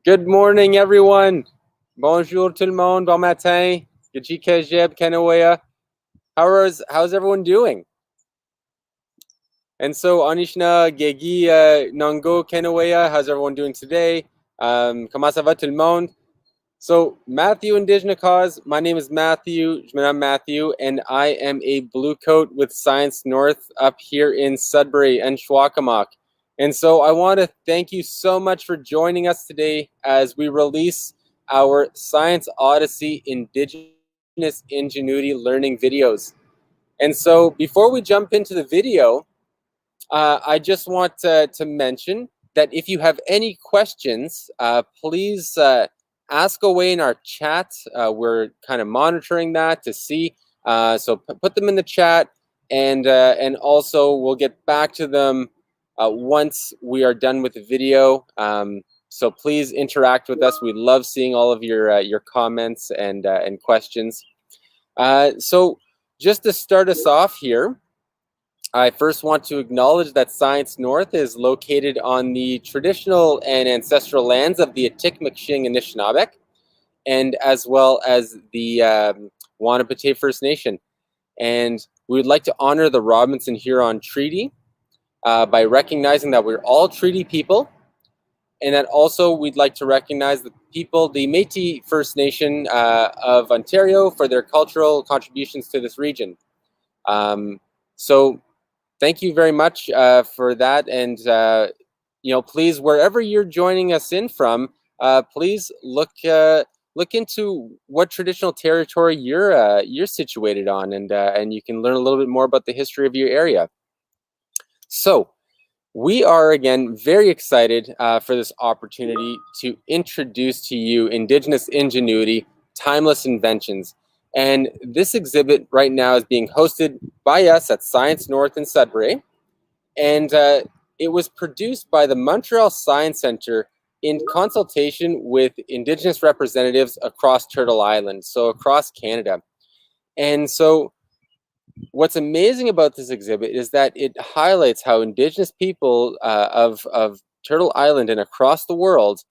Good morning, everyone. Bonjour tout le monde. Bon matin. Gajika Jeb Kenawaya. How's everyone doing? And so, Anishna, Gegi, Nango, Kenawaya, how's everyone doing today? Comment ça va tout le monde? So, Matthew, Indigenous Cause. My name is Matthew. I'm Matthew, and I am a Bluecoat with Science North up here in Sudbury and Schwakamak. And so I want to thank you so much for joining us today as we release our Science Odyssey Indigenous Ingenuity learning videos. And so before we jump into the video, I just want to mention that if you have any questions, please ask away in our chat. We're kind of monitoring that to see. So put them in the chat, and also we'll get back to them once we are done with the video. So please interact with us. We love seeing all of your comments and questions. So just to start us off here, I first want to acknowledge that Science North is located on the traditional and ancestral lands of the Attikmekshing Anishinaabe, and as well as the Wanapitei First Nation. And we would like to honor the Robinson Huron Treaty by recognizing that we're all treaty people, and that also we'd like to recognize the people, the Métis First Nation of Ontario, for their cultural contributions to this region. So thank you very much for that, and please, wherever you're joining us in from, please look into what traditional territory you're situated on, and you can learn a little bit more about the history of your area. So we are again very excited for this opportunity to introduce to you Indigenous Ingenuity, Timeless Inventions. And this exhibit right now is being hosted by us at Science North in Sudbury. And it was produced by the Montreal Science Centre in consultation with Indigenous representatives across Turtle Island, so across Canada. And so what's amazing about this exhibit is that it highlights how Indigenous people of Turtle Island and across the world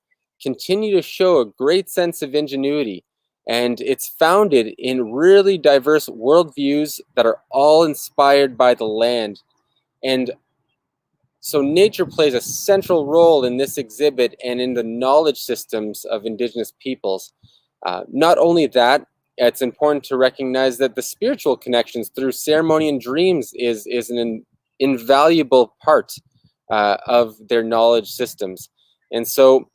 continue to show a great sense of ingenuity. And it's founded in really diverse worldviews that are all inspired by the land. And so nature plays a central role in this exhibit and in the knowledge systems of Indigenous peoples. Not only that, it's important to recognize that the spiritual connections through ceremony and dreams is an invaluable part of their knowledge systems. And so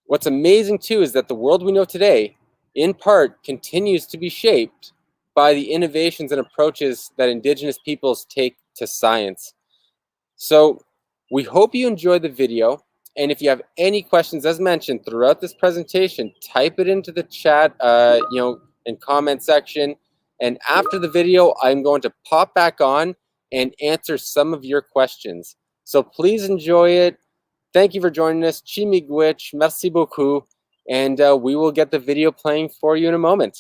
what's amazing too is that the world we know today, in part, continues to be shaped by the innovations and approaches that Indigenous peoples take to science. So we hope you enjoyed the video. And if you have any questions, as mentioned, throughout this presentation, type it into the chat, and comment section. And after the video, I'm going to pop back on and answer some of your questions. So please enjoy it. Thank you for joining us. Chimigwich, merci beaucoup. And we will get the video playing for you in a moment.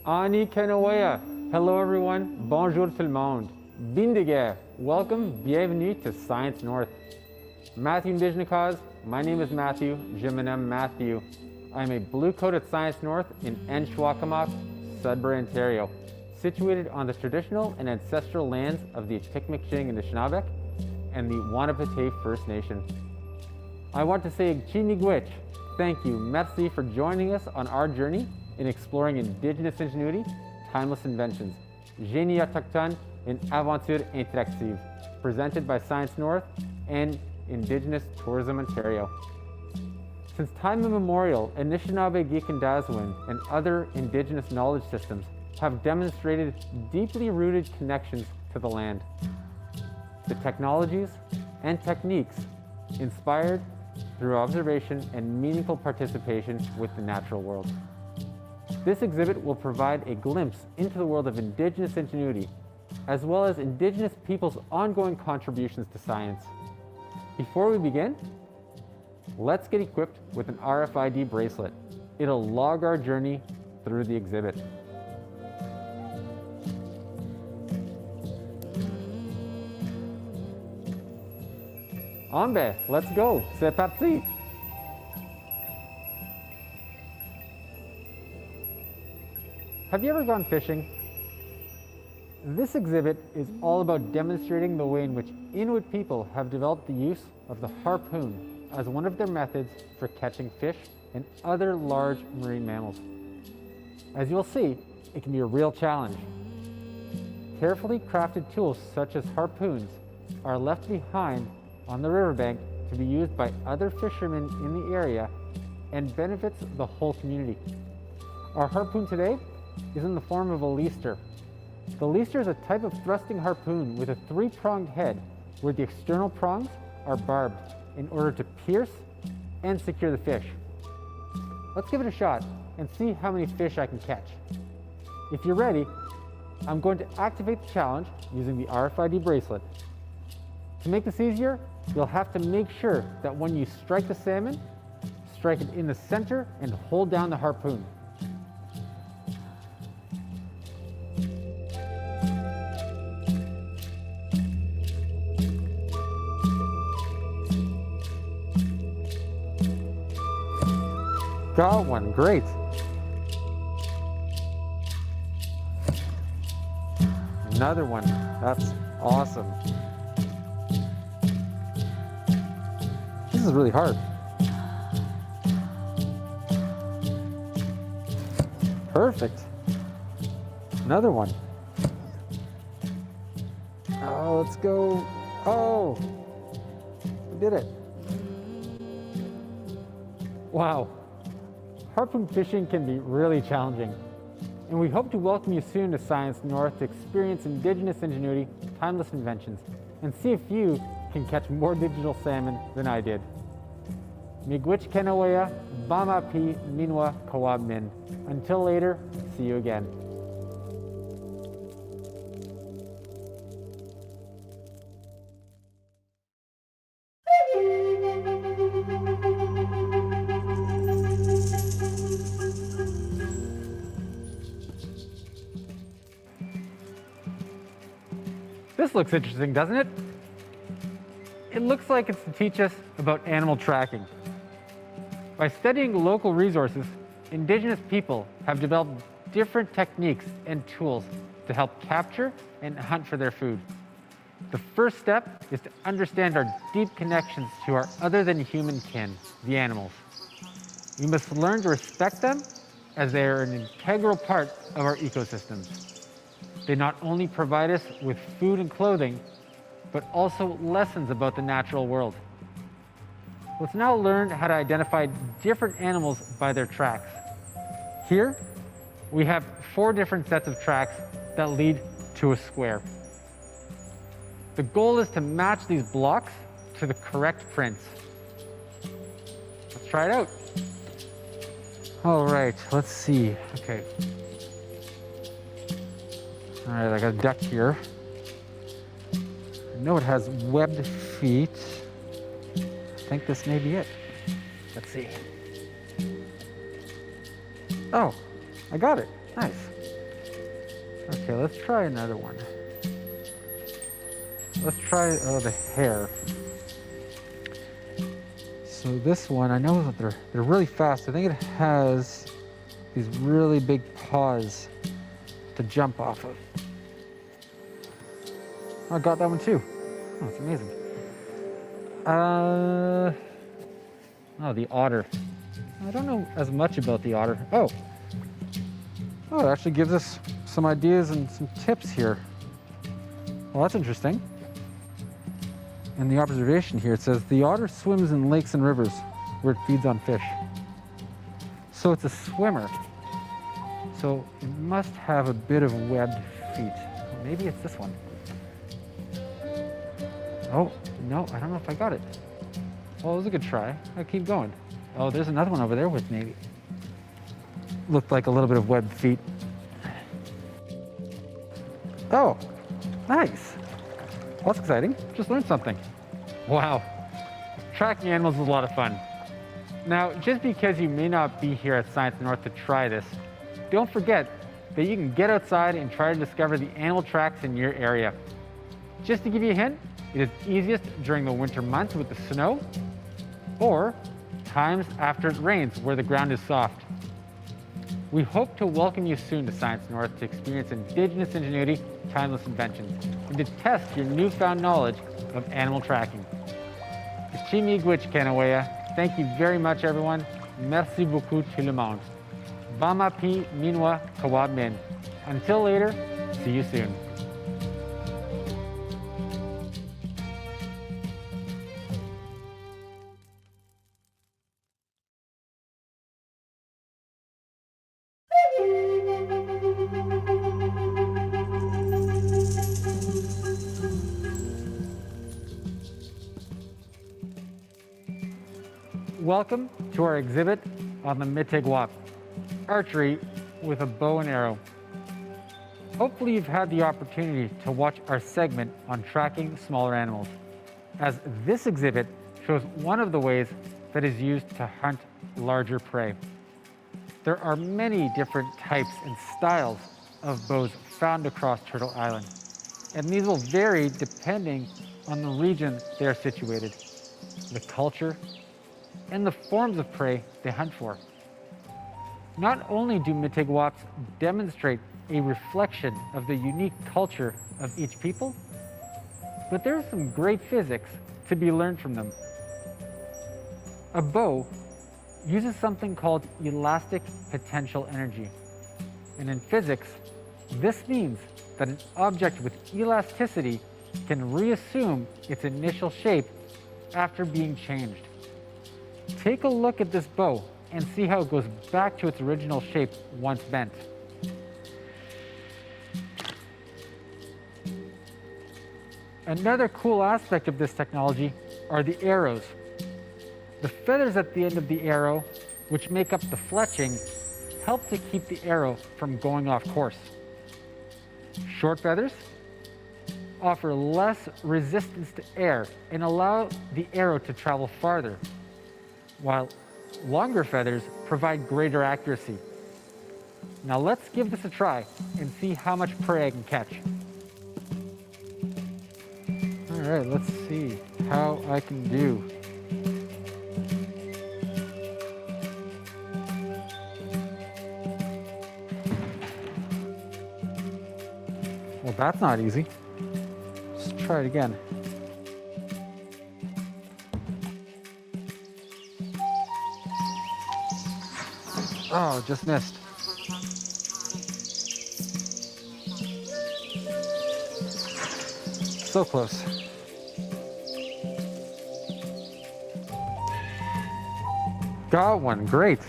Ani Kenawaya. Hello everyone. Bonjour tout le monde. Bindige. Welcome. Bienvenue to Science North. Matthew Indigenous Cause. My name is Matthew. Je m'appelle Matthew. I am a Bluecoat at Science North in Schwakamak, Sudbury, Ontario, situated on the traditional and ancestral lands of the Attikmekshing Anishinaabe and the Wanapitei First Nation. I want to say Chinigwich. Thank you. Merci for joining us on our journey in exploring Indigenous ingenuity, timeless inventions, génie autochtone, and aventure interactive, presented by Science North and Indigenous Tourism Ontario. Since time immemorial, Anishinaabe Gikandazwin and other Indigenous knowledge systems have demonstrated deeply rooted connections to the land. The technologies and techniques inspired through observation and meaningful participation with the natural world. This exhibit will provide a glimpse into the world of Indigenous ingenuity, as well as Indigenous people's ongoing contributions to science. Before we begin, let's get equipped with an RFID bracelet. it'll log our journey through the exhibit. Ambe, let's go, c'est parti! Have you ever gone fishing? This exhibit is all about demonstrating the way in which Inuit people have developed the use of the harpoon as one of their methods for catching fish and other large marine mammals. As you'll see, it can be a real challenge. Carefully crafted tools such as harpoons are left behind on the riverbank to be used by other fishermen in the area and benefits the whole community. Our harpoon today is in the form of a leister. The leister is a type of thrusting harpoon with a three-pronged head where the external prongs are barbed in order to pierce and secure the fish. Let's give it a shot and see how many fish I can catch. If you're ready, I'm going to activate the challenge using the RFID bracelet. To make this easier, you'll have to make sure that when you strike the salmon, strike it in the center and hold down the harpoon. Got one, great. Another one, that's awesome. This is really hard. Perfect. Another one. Oh, let's go. Oh, we did it. Wow. Harpoon fishing can be really challenging, and we hope to welcome you soon to Science North to experience Indigenous ingenuity, timeless inventions, and see if you can catch more digital salmon than I did. Miigwech kenawea, bama pi minwa kawab min. Until later, see you again. This looks interesting, doesn't it? It looks like it's to teach us about animal tracking. By studying local resources, Indigenous people have developed different techniques and tools to help capture and hunt for their food. The first step is to understand our deep connections to our other than human kin, the animals. We must learn to respect them as they are an integral part of our ecosystems. They not only provide us with food and clothing, but also lessons about the natural world. Let's now learn how to identify different animals by their tracks. Here, we have 4 different sets of tracks that lead to a square. The goal is to match these blocks to the correct prints. Let's try it out. All right, let's see. Okay. All right, I got a duck here. I know it has webbed feet. I think this may be it. Let's see. Oh, I got it. Nice. Okay, let's try another one. Let's try the hare. So this one, I know that they're really fast. I think it has these really big paws to jump off of. I got that one too. Oh, it's amazing. Oh, the otter. I don't know as much about the otter. Oh, it actually gives us some ideas and some tips here. Well, that's interesting. In the observation here, it says, the otter swims in lakes and rivers where it feeds on fish. So it's a swimmer. So it must have a bit of webbed feet. Maybe it's this one. Oh, no, I don't know if I got it. Well, it was a good try. I'll keep going. Oh, there's another one over there with maybe. Looked like a little bit of webbed feet. Oh, nice. Well, that's exciting. Just learned something. Wow. Tracking animals is a lot of fun. Now, just because you may not be here at Science North to try this, don't forget that you can get outside and try to discover the animal tracks in your area. Just to give you a hint, it is easiest during the winter months with the snow, or times after it rains where the ground is soft. We hope to welcome you soon to Science North to experience Indigenous Ingenuity, timeless inventions, and to test your newfound knowledge of animal tracking. Thank you very much, everyone. Merci beaucoup tout le monde. Bama pi minwa kawab min. Until later, see you soon. Welcome to our exhibit on the Mitigwap, archery with a bow and arrow. Hopefully you've had the opportunity to watch our segment on tracking smaller animals, as this exhibit shows one of the ways that is used to hunt larger prey. There are many different types and styles of bows found across Turtle Island, and these will vary depending on the region they are situated, the culture, and the forms of prey they hunt for. Not only do Mitigwaps demonstrate a reflection of the unique culture of each people, but there's some great physics to be learned from them. A bow uses something called elastic potential energy. And in physics, this means that an object with elasticity can reassume its initial shape after being changed. Take a look at this bow and see how it goes back to its original shape once bent. Another cool aspect of this technology are the arrows. The feathers at the end of the arrow, which make up the fletching, help to keep the arrow from going off course. Short feathers offer less resistance to air and allow the arrow to travel farther, while longer feathers provide greater accuracy. Now let's give this a try and see how much prey I can catch. All right, let's see how I can do. Well, that's not easy. Let's try it again. Oh, just missed. So close. Got one, great.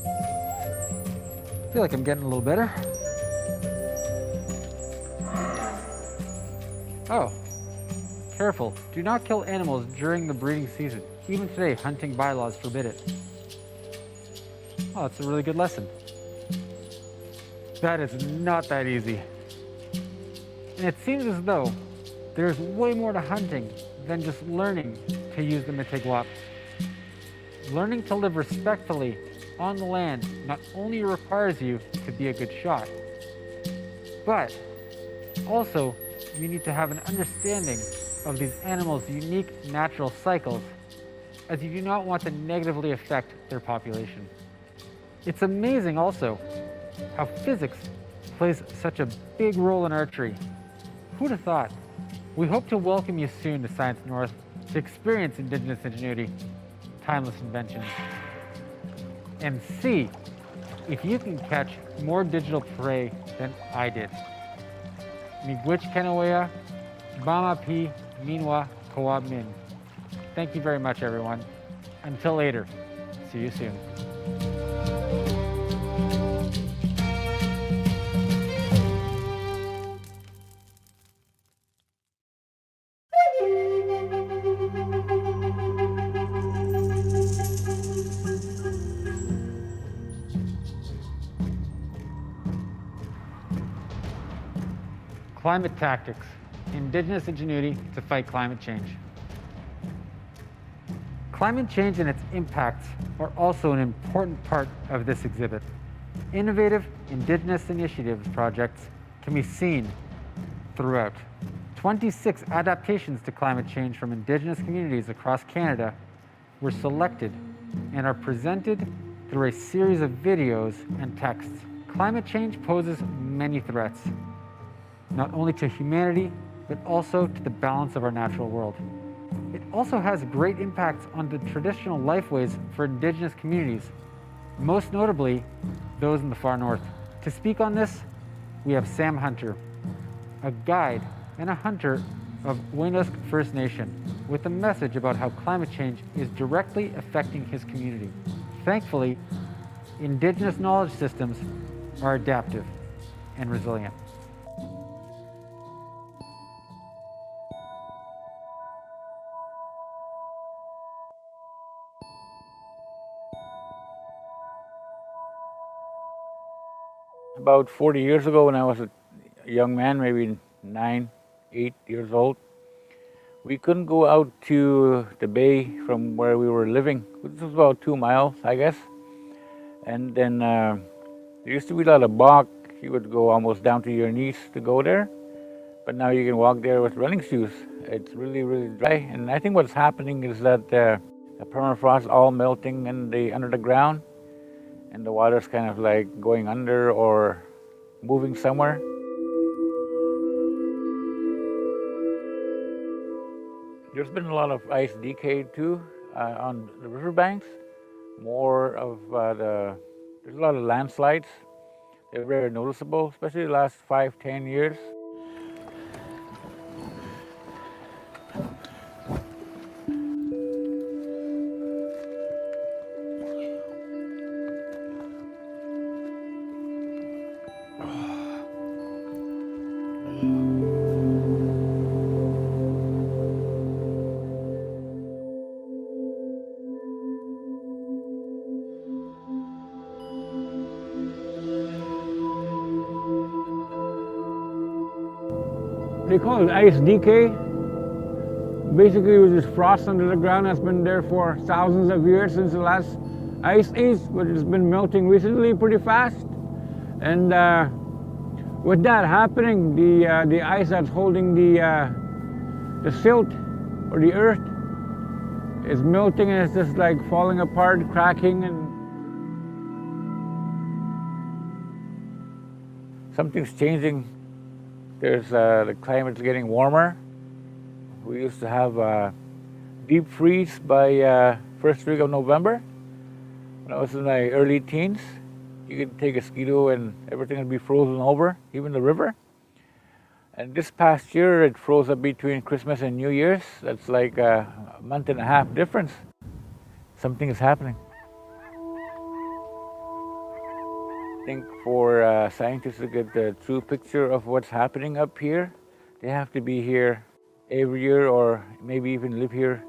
I feel like I'm getting a little better. Oh, careful. Do not kill animals during the breeding season. Even today, hunting bylaws forbid it. Oh, that's a really good lesson. That is not that easy. And it seems as though there's way more to hunting than just learning to use the Mitigwap. Learning to live respectfully on the land not only requires you to be a good shot, but also you need to have an understanding of these animals' unique natural cycles, as you do not want to negatively affect their population. It's amazing also how physics plays such a big role in archery. Who'd have thought? We hope to welcome you soon to Science North to experience Indigenous Ingenuity, timeless inventions, and see if you can catch more digital prey than I did. Miigwech Kenawea, Bama Pi Minwa Kawab Min. Thank you very much, everyone. Until later, see you soon. Climate tactics, Indigenous ingenuity to fight climate change. Climate change and its impacts are also an important part of this exhibit. Innovative Indigenous initiatives projects can be seen throughout. 26 adaptations to climate change from Indigenous communities across Canada were selected and are presented through a series of videos and texts. Climate change poses many threats, not only to humanity, but also to the balance of our natural world. It also has great impacts on the traditional lifeways for Indigenous communities, most notably those in the far north. To speak on this, we have Sam Hunter, a guide and a hunter of Waynusk First Nation, with a message about how climate change is directly affecting his community. Thankfully, Indigenous knowledge systems are adaptive and resilient. About 40 years ago, when I was a young man, maybe 9, 8 years old, we couldn't go out to the bay from where we were living, which was about 2 miles, I guess. And then there used to be a lot of bog. You would go almost down to your knees to go there. But now you can walk there with running shoes. It's really, really dry. And I think what's happening is that the permafrost is all melting under the ground, and the water's kind of like going under or moving somewhere. There's been a lot of ice decay too on the riverbanks. There's a lot of landslides. They're very noticeable, especially the last 5-10 years. They call it ice decay. Basically, it was just frost under the ground that's been there for thousands of years since the last ice age, but it's been melting recently pretty fast. And with that happening, the ice that's holding the silt or the earth is melting, and it's just like falling apart, cracking, and something's changing. There's the climate's getting warmer. We used to have deep freeze by first week of November. When I was in my early teens, you could take a skidoo and everything would be frozen over, even the river. And this past year, it froze up between Christmas and New Year's. That's like a month and a half difference. Something is happening. I think for scientists to get the true picture of what's happening up here, they have to be here every year or maybe even live here.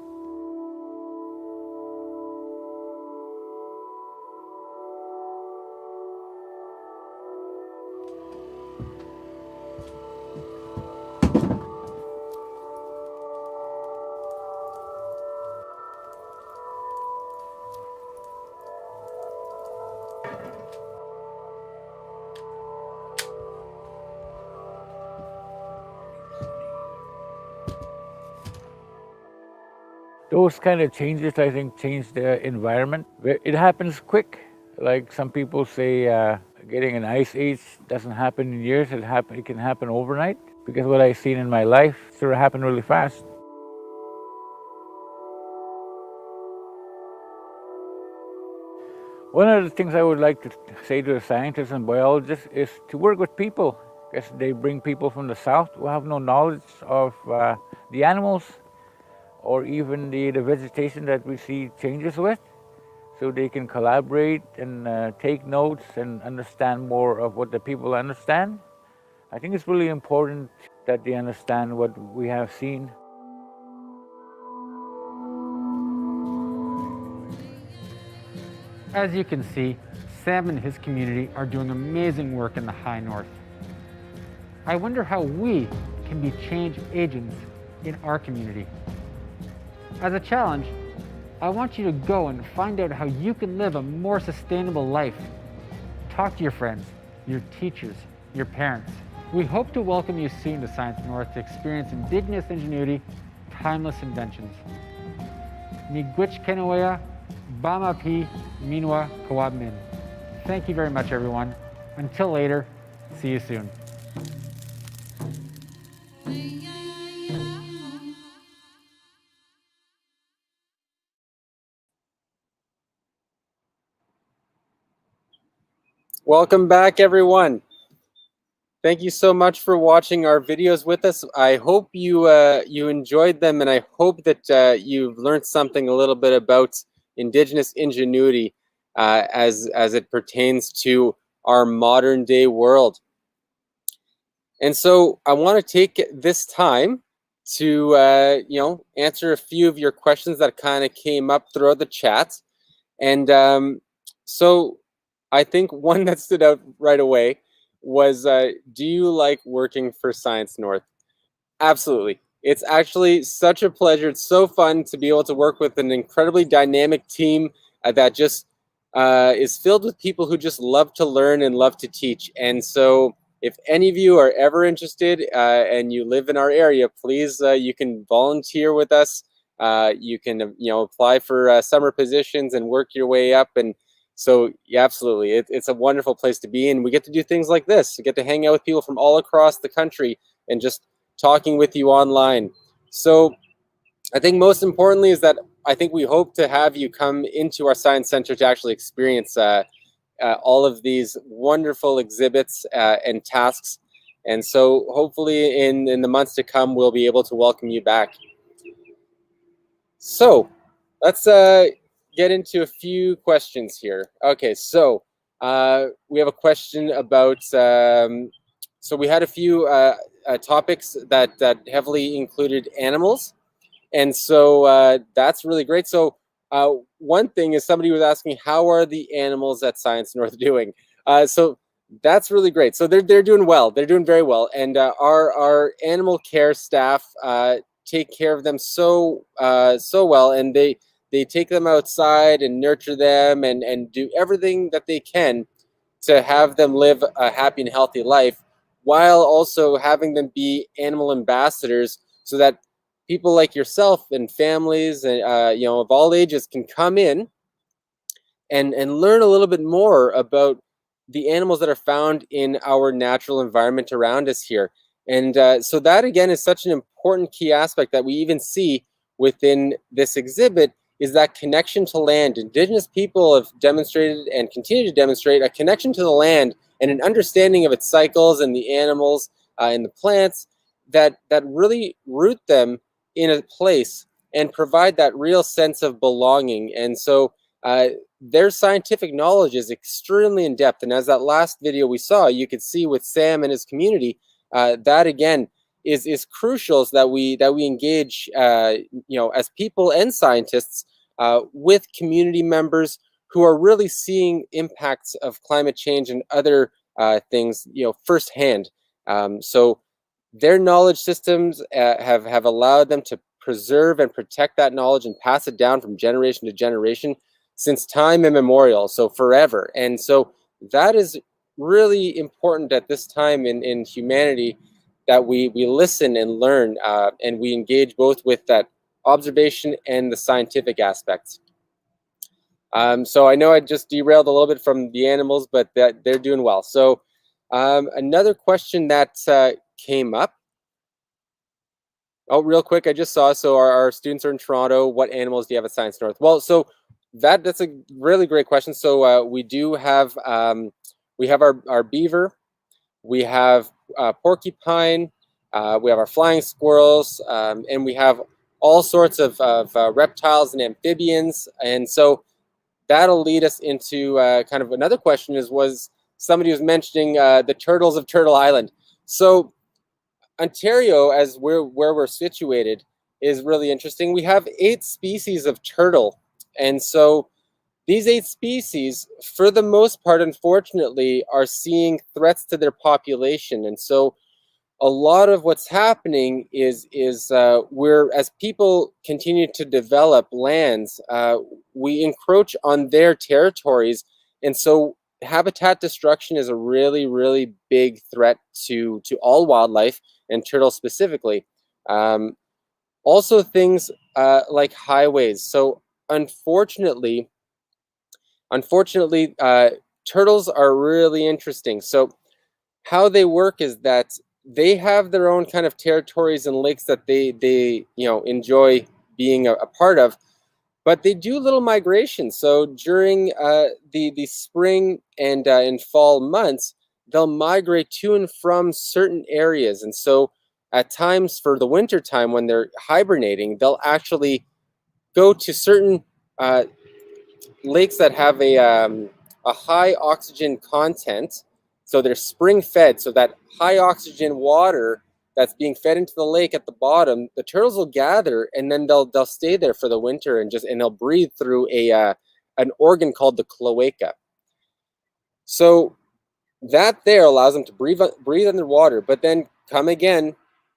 Those kind of changes, I think, change the environment. It happens quick. Like some people say, getting an ice age doesn't happen in years. It can happen overnight. Because what I've seen in my life sort of happened really fast. One of the things I would like to say to the scientists and biologists is to work with people. Because they bring people from the south who have no knowledge of the animals or even the vegetation that we see changes with, so they can collaborate and take notes and understand more of what the people understand. I think it's really important that they understand what we have seen. As you can see, Sam and his community are doing amazing work in the high north. I wonder how we can be change agents in our community. As a challenge, I want you to go and find out how you can live a more sustainable life. Talk to your friends, your teachers, your parents. We hope to welcome you soon to Science North to experience Indigenous ingenuity, timeless inventions. Miigwech Kenawea, Bama Pi, Minwa Kawab Min. Thank you very much, everyone. Until later, see you soon. Welcome back, everyone. Thank you so much for watching our videos with us. I hope you you enjoyed them, and I hope that you've learned something a little bit about Indigenous ingenuity as it pertains to our modern day world. And so I want to take this time to answer a few of your questions that kind of came up throughout the chat. And so I think one that stood out right away was, do you like working for Science North? Absolutely. It's actually such a pleasure. It's so fun to be able to work with an incredibly dynamic team that just is filled with people who just love to learn and love to teach. And so if any of you are ever interested and you live in our area, please, you can volunteer with us. You can, apply for summer positions and work your way up. And so, yeah, absolutely, it's a wonderful place to be. And we get to do things like this. We get to hang out with people from all across the country and just talking with you online. So I think most importantly is that I think we hope to have you come into our Science Center to actually experience all of these wonderful exhibits and tasks. And so hopefully in the months to come, we'll be able to welcome you back. So let's get into a few questions here. Okay, so we have a question about, so we had a few topics that heavily included animals. And so that's really great. So one thing is somebody was asking, how are the animals at Science North doing? So that's really great. So they're doing well. They're doing very well. And our animal care staff take care of them so well, and they take them outside and nurture them and do everything that they can to have them live a happy and healthy life, while also having them be animal ambassadors, so that people like yourself and families and of all ages can come in and learn a little bit more about the animals that are found in our natural environment around us here. And so that again is such an important key aspect that we even see within this exhibit, is that connection to land. Indigenous people have demonstrated and continue to demonstrate a connection to the land and an understanding of its cycles and the animals and the plants that really root them in a place and provide that real sense of belonging. And so their scientific knowledge is extremely in depth. And as that last video we saw, you could see with Sam and his community, that again is crucial, so that we engage, as people and scientists with community members who are really seeing impacts of climate change and other things, firsthand. So their knowledge systems have allowed them to preserve and protect that knowledge and pass it down from generation to generation since time immemorial, so forever. And so that is really important at this time in humanity, that we listen and learn and we engage both with that observation and the scientific aspects. So I know I just derailed a little bit from the animals, but they're doing well. So another question that came up. Oh, real quick, I just saw, so our students are in Toronto. What animals do you have at Science North? Well, so that's a really great question. So we do have, we have our beaver, we have porcupine, we have our flying squirrels, and we have all sorts of reptiles and amphibians. And so that'll lead us into kind of another question, was somebody was mentioning the turtles of Turtle Island. So Ontario, as where we're situated, is really interesting. We have 8 species of turtle. And so these 8 species, for the most part, unfortunately, are seeing threats to their population. And so a lot of what's happening is we're, as people continue to develop lands, we encroach on their territories, and so habitat destruction is a really, really big threat to all wildlife, and turtles specifically. Also things like highways. So unfortunately, turtles are really interesting. So how they work is that they have their own kind of territories and lakes that they enjoy being a part of, but they do little migrations. So during the spring and fall months, they'll migrate to and from certain areas. And so at times for the winter time when they're hibernating, they'll actually go to certain lakes that have a high oxygen content. So they're spring fed, so that high oxygen water that's being fed into the lake at the bottom, the turtles will gather, and then they'll stay there for the winter, and they'll breathe through an organ called the cloaca. So that there allows them to breathe underwater. But then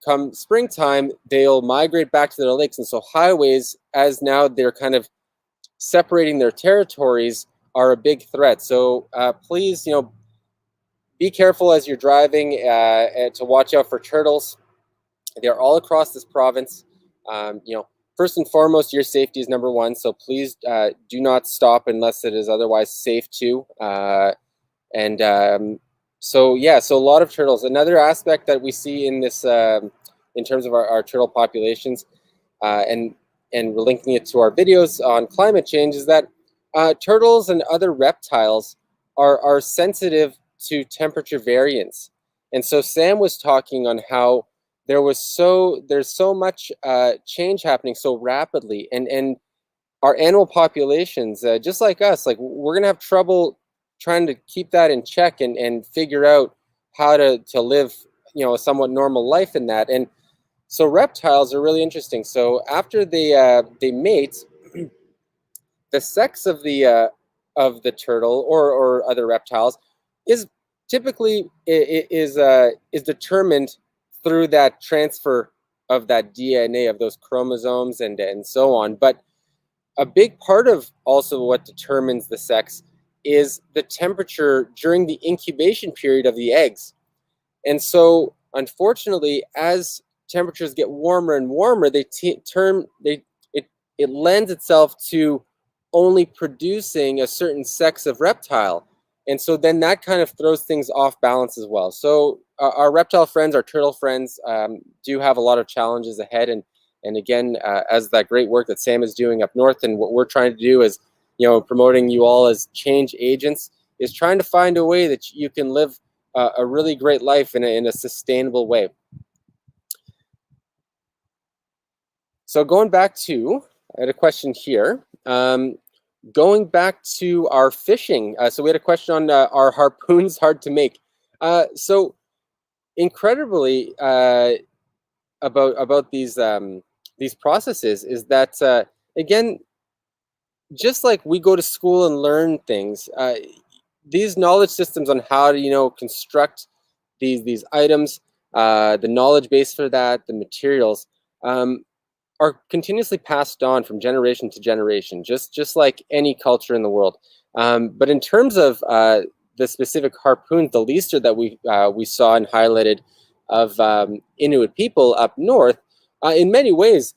come springtime, they'll migrate back to their lakes. And so highways, as now they're kind of separating their territories, are a big threat. So please, be careful as you're driving and to watch out for turtles. They're all across this province. First and foremost, your safety is number one. So please do not stop unless it is otherwise safe to. So a lot of turtles. Another aspect that we see in this, in terms of our turtle populations, and we're linking it to our videos on climate change, is that turtles and other reptiles are sensitive to temperature variance. And so Sam was talking on how there's so much change happening so rapidly, and our animal populations, just like us, like we're gonna have trouble trying to keep that in check and figure out how to live, a somewhat normal life in that. And so reptiles are really interesting. So after they mate, the sex of the turtle or other reptiles is typically is determined through that transfer of that DNA, of those chromosomes and so on. But a big part of also what determines the sex is the temperature during the incubation period of the eggs. And so unfortunately, as temperatures get warmer and warmer, it lends itself to only producing a certain sex of reptile. And so then that kind of throws things off balance as well. So our reptile friends, our turtle friends, do have a lot of challenges ahead. And again, as that great work that Sam is doing up north, and what we're trying to do is, promoting you all as change agents, is trying to find a way that you can live a really great life in a sustainable way. So going back to, I had a question here. Going back to our fishing. So we had a question on are harpoons hard to make? So incredibly about these processes is that again, just like we go to school and learn things, these knowledge systems on how to construct these items, the knowledge base for that, the materials, are continuously passed on from generation to generation, just like any culture in the world. But in terms of the specific harpoon, the leaster that we saw and highlighted of Inuit people up north, in many ways,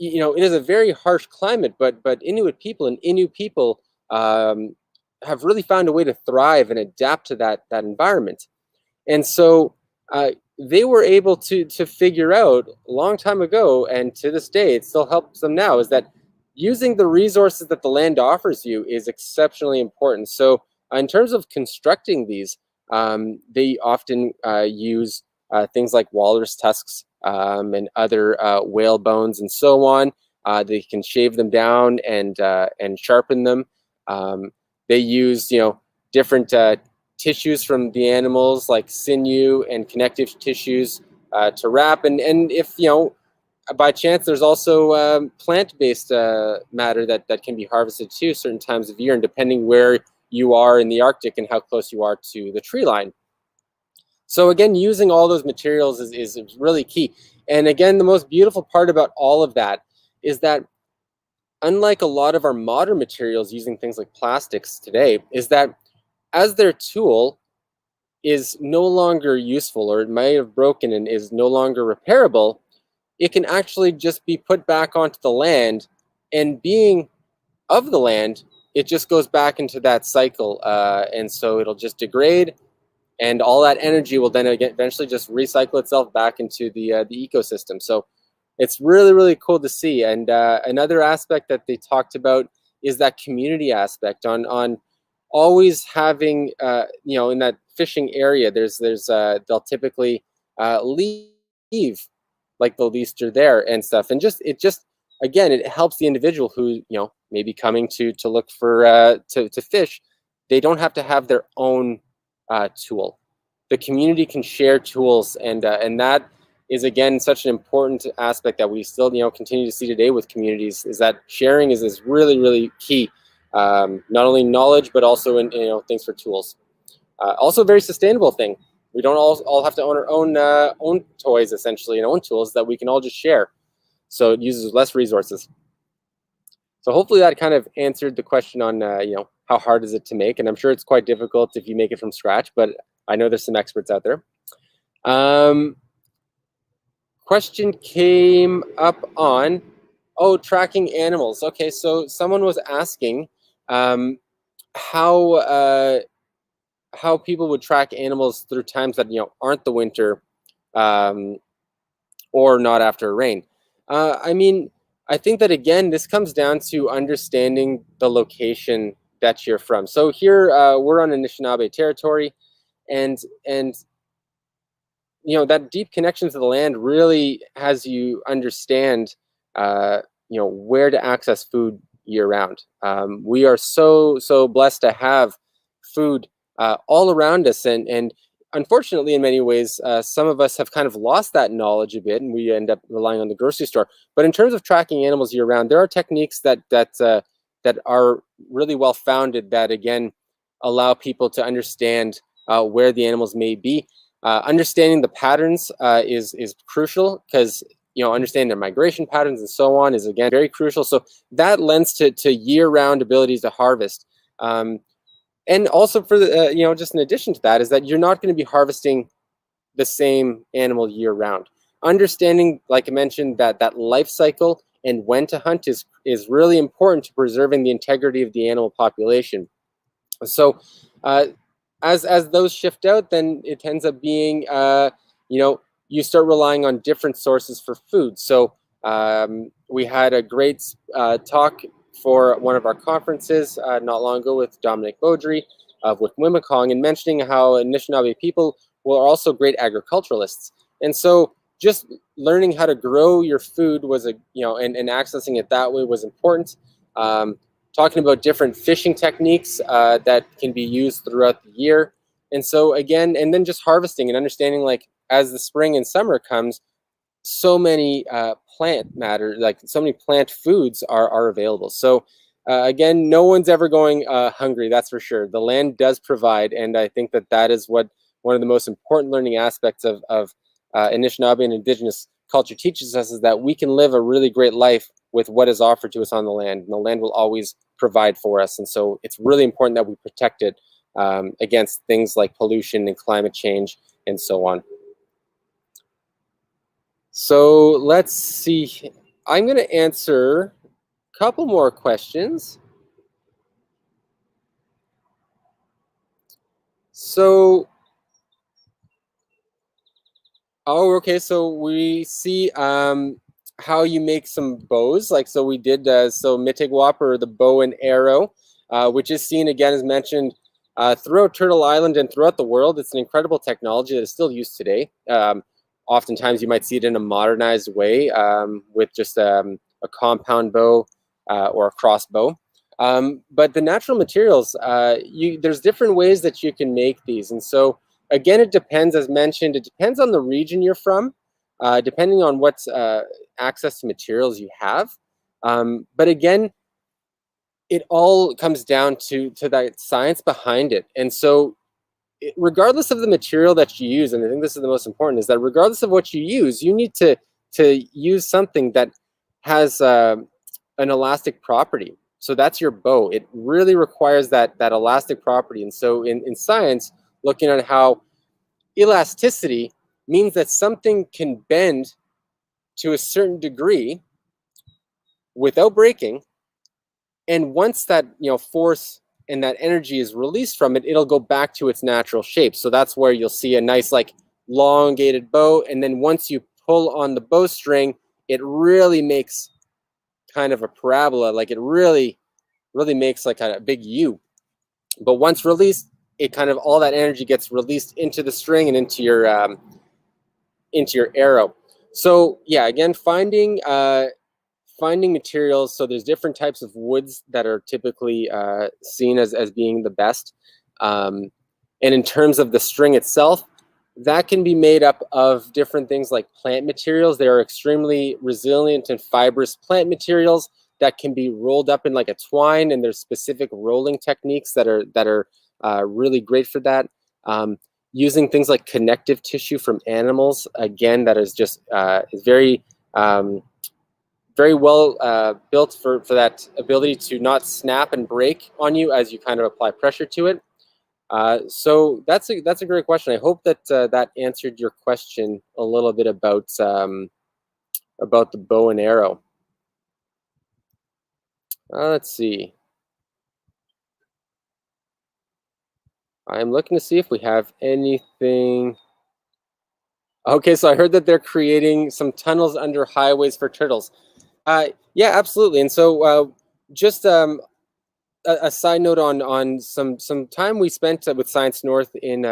it is a very harsh climate, but Inuit people and Innu people have really found a way to thrive and adapt to that environment. And so they were able to figure out a long time ago, and to this day it still helps them now, is that using the resources that the land offers you is exceptionally important. So in terms of constructing these, they often use things like walrus tusks and other whale bones and so on. They can shave them down and sharpen them. They use different tissues from the animals, like sinew and connective tissues, to wrap. And if by chance, there's also plant-based matter that can be harvested too certain times of year, and depending where you are in the Arctic and how close you are to the tree line. So again, using all those materials is really key. And again, the most beautiful part about all of that is that unlike a lot of our modern materials using things like plastics today, is that as their tool is no longer useful, or it may have broken and is no longer repairable, it can actually just be put back onto the land, and being of the land, it just goes back into that cycle, and so it'll just degrade, and all that energy will then eventually just recycle itself back into the ecosystem. So it's really, really cool to see. And another aspect that they talked about is that community aspect on always having, in that fishing area, they'll typically leave like the leaster there and stuff. And again, it helps the individual who, may be coming to look for, to fish. They don't have to have their own tool. The community can share tools, and that is again such an important aspect that we still continue to see today with communities, is that sharing is really, really key, not only knowledge but also in things for tools. Also a very sustainable thing. We don't all have to own our own toys essentially and own tools that we can all just share, so it uses less resources. So hopefully that kind of answered the question on how hard is it to make, and I'm sure it's quite difficult if you make it from scratch, but I know there's some experts out there. Question came up on, tracking animals. Okay, so someone was asking how people would track animals through times that aren't the winter, or not after rain. I mean, I think that again, this comes down to understanding the location that you're from. So here we're on Anishinaabe territory, and that deep connection to the land really has you understand where to access food year round. We are so blessed to have food all around us, and unfortunately in many ways some of us have kind of lost that knowledge a bit, and we end up relying on the grocery store. But in terms of tracking animals year round, there are techniques that are really well founded, that again allow people to understand where the animals may be. Understanding the patterns is crucial, because understanding their migration patterns and so on is again very crucial. So that lends to year-round abilities to harvest. And also for the just in addition to that, is that you're not going to be harvesting the same animal year-round. Understanding, like I mentioned, that life cycle and when to hunt is really important to preserving the integrity of the animal population. So as those shift out, then it ends up being you start relying on different sources for food. So we had a great talk for one of our conferences not long ago with Dominic Beaudry of Wimwimacong, and mentioning how Anishinaabe people were also great agriculturalists. And so just learning how to grow your food was and accessing it that way was important. Talking about different fishing techniques that can be used throughout the year. And so again, and then just harvesting and understanding, like as the spring and summer comes, so many plant matter, like so many plant foods are available. So again, no one's ever going hungry, that's for sure. The land does provide, and I think that is what one of the most important learning aspects of Anishinaabe and Indigenous culture teaches us, is that we can live a really great life with what is offered to us on the land, and the land will always provide for us. And so it's really important that we protect it against things like pollution and climate change and so on. So let's see. I'm going to answer a couple more questions. So, okay. So we see how you make some bows. Like, so we did, so mitigwap, or the bow and arrow, which is seen, again, as mentioned, throughout Turtle Island and throughout the world. It's an incredible technology that is still used today. Oftentimes you might see it in a modernized way with just a compound bow or a crossbow. But the natural materials, there's different ways that you can make these. And so, again, it depends, as mentioned, it depends on the region you're from, depending on what access to materials you have. But again, it all comes down to that science behind it. And so regardless of the material that you use, and I think this is the most important, is that regardless of what you use, you need to use something that has an elastic property. So that's your bow. It really requires that elastic property. And so in science, looking at how elasticity means that something can bend to a certain degree without breaking, and once that force and that energy is released from it, it'll go back to its natural shape. So that's where you'll see a nice like elongated bow, and then once you pull on the bowstring, it really makes kind of a parabola, like it really makes like a big U. But once released, it kind of all that energy gets released into the string and into your arrow. So yeah, again, finding materials. So there's different types of woods that are typically seen as being the best. And in terms of the string itself, that can be made up of different things like plant materials. There are extremely resilient and fibrous plant materials that can be rolled up in like a twine, and there's specific rolling techniques that are really great for that. Using things like connective tissue from animals, again, that is just very well built for that ability to not snap and break on you as you kind of apply pressure to it. So that's a great question. I hope that that answered your question a little bit about the bow and arrow. Let's see. I'm looking to see if we have anything. Okay, so I heard that they're creating some tunnels under highways for turtles. Yeah, absolutely. And so just a side note on some time we spent with Science North in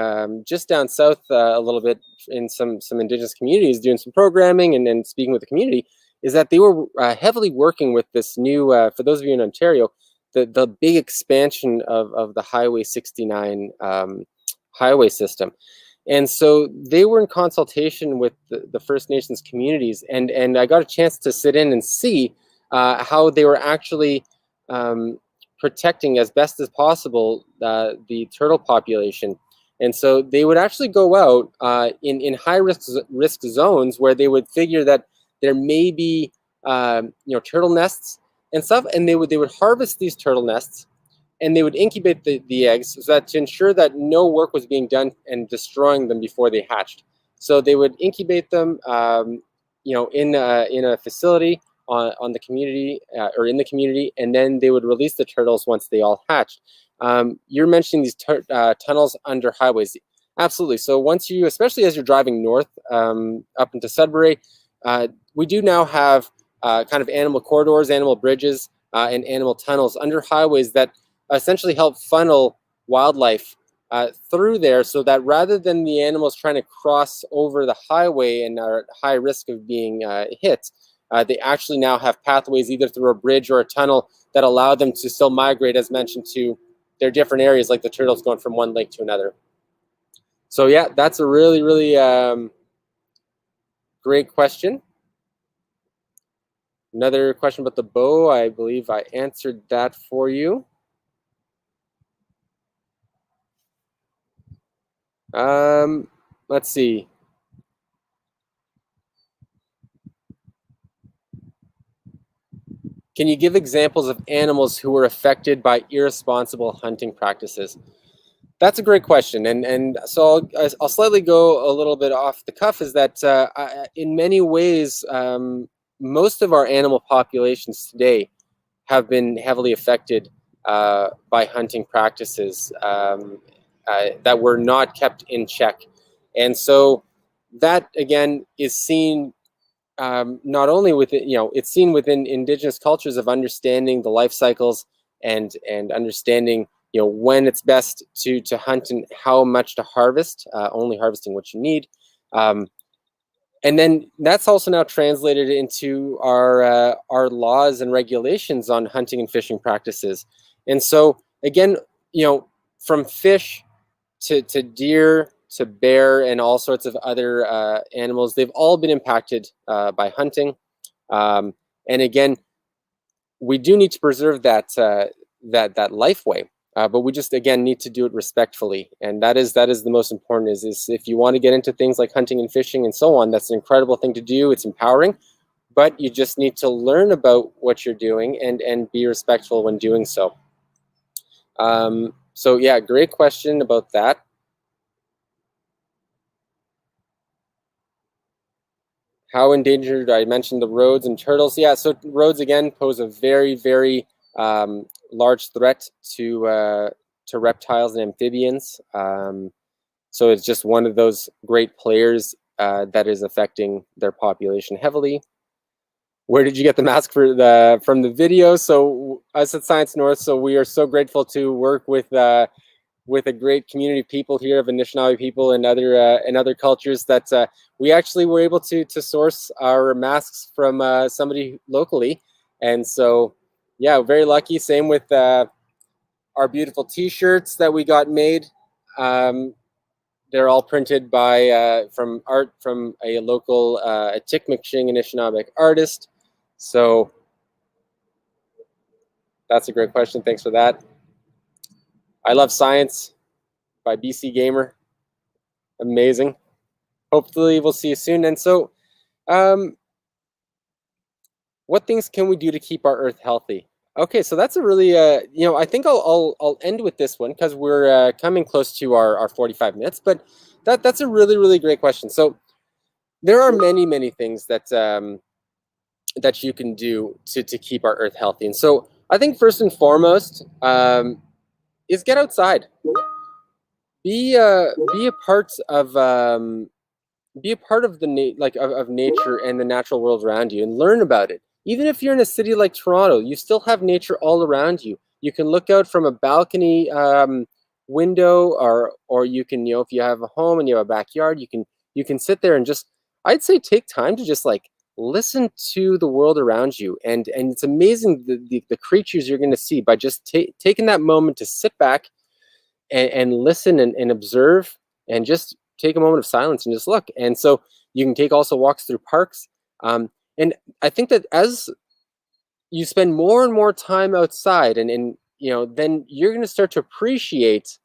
just down south a little bit in some Indigenous communities doing some programming and speaking with the community, is that they were heavily working with this new, for those of you in Ontario, the big expansion of the Highway 69 highway system. And so they were in consultation with the First Nations communities, and I got a chance to sit in and see how they were actually protecting as best as possible the turtle population. And so they would actually go out in high risk zones where they would figure that there may be turtle nests and stuff, and they would harvest these turtle nests, and they would incubate the eggs so that to ensure that no work was being done and destroying them before they hatched. So they would incubate them in a facility on the community or in the community, and then they would release the turtles once they all hatched. You're mentioning these tunnels under highways. Absolutely. So once you, especially as you're driving north up into Sudbury, we do now have kind of animal corridors, animal bridges, and animal tunnels under highways that essentially help funnel wildlife through there, so that rather than the animals trying to cross over the highway and are at high risk of being hit, they actually now have pathways either through a bridge or a tunnel that allow them to still migrate, as mentioned, to their different areas, like the turtles going from one lake to another. So yeah, that's a really, really great question. Another question about the bow. I believe I answered that for you. Let's see. Can you give examples of animals who were affected by irresponsible hunting practices? That's a great question, and so I'll slightly go a little bit off the cuff. Is that in many ways, most of our animal populations today have been heavily affected by hunting practices that were not kept in check, and so that again is seen not only within, it's seen within Indigenous cultures of understanding the life cycles and understanding when it's best to hunt and how much to harvest, only harvesting what you need. And then that's also now translated into our laws and regulations on hunting and fishing practices. And so again, from fish to deer to bear and all sorts of other animals, they've all been impacted by hunting. And again, we do need to preserve that life way. But we just, again, need to do it respectfully. And that is the most important, is if you want to get into things like hunting and fishing and so on, that's an incredible thing to do. It's empowering, but you just need to learn about what you're doing and be respectful when doing so. So yeah, great question about that. How endangered? I mentioned the roads and turtles. Yeah, so roads again pose a very, very large threat to reptiles and amphibians. So it's just one of those great players that is affecting their population heavily. Where did you get the mask from the video? So us at Science North, so we are so grateful to work with a great community of people here, of Anishinaabe people and other cultures, that we actually were able to source our masks from somebody locally. And so, yeah, very lucky. Same with our beautiful T-shirts that we got made. They're all printed by from a local Tikmikshing Anishinaabe artist. So that's a great question. Thanks for that. I Love Science by BC Gamer. Amazing. Hopefully we'll see you soon. And so what things can we do to keep our earth healthy? Okay, so that's a really I think I'll end with this one, because we're coming close to our 45 minutes, but that's a really, really great question. So there are many things that that you can do to keep our earth healthy. And so I think first and foremost is get outside. Be a part of the of nature and the natural world around you, and learn about it. Even if you're in a city like Toronto, you still have nature all around you. You can look out from a balcony window, or you can, if you have a home and you have a backyard, you can sit there and just, I'd say, take time to just like listen to the world around you. And it's amazing the creatures you're going to see by just taking that moment to sit back and listen and observe, and just take a moment of silence and just look. And so you can take also walks through parks. And I think that as you spend more and more time outside, and then you're going to start to appreciate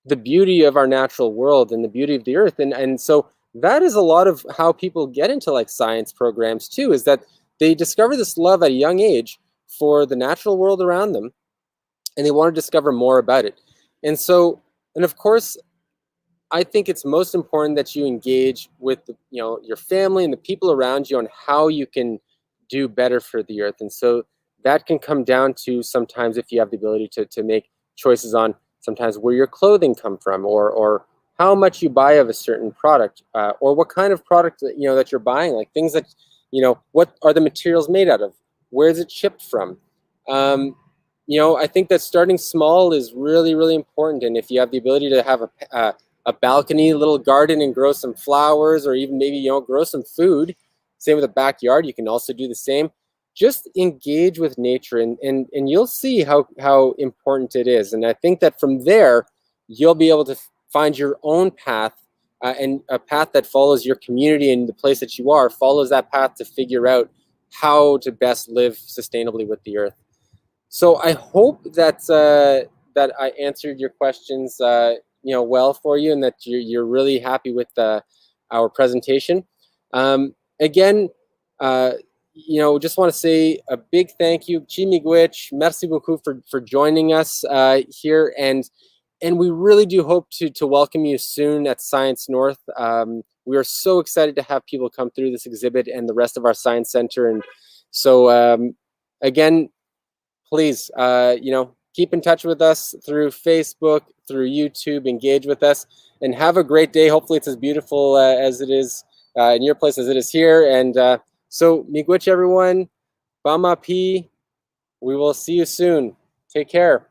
the beauty of our natural world and the beauty of the earth. And so that is a lot of how people get into like science programs too, is that they discover this love at a young age for the natural world around them, and they want to discover more about it. And so, and of course, I think it's most important that you engage with your family and the people around you on how you can do better for the earth. And so that can come down to, sometimes if you have the ability to make choices on sometimes where your clothing come from, or how much you buy of a certain product, or what kind of product that you're buying, like things that what are the materials made out of, where is it shipped from. I think that starting small is really, really important. And if you have the ability to have a balcony, little garden, and grow some flowers, or even maybe grow some food, same with a backyard, you can also do the same. Just engage with nature, and you'll see how important it is. And I think that from there, you'll be able to find your own path, and a path that follows your community and the place that you are, follows that path to figure out how to best live sustainably with the earth. So I hope that that I answered your questions well for you, and that you're really happy with our presentation. Again, just want to say a big thank you, Chimigwich, merci beaucoup for joining us here, and we really do hope to welcome you soon at Science North. We are so excited to have people come through this exhibit and the rest of our science center. And so again, please, keep in touch with us through Facebook, through YouTube, engage with us, and have a great day. Hopefully it's as beautiful as it is in your place as it is here. And so, miigwech everyone, bama pi, we will see you soon. Take care.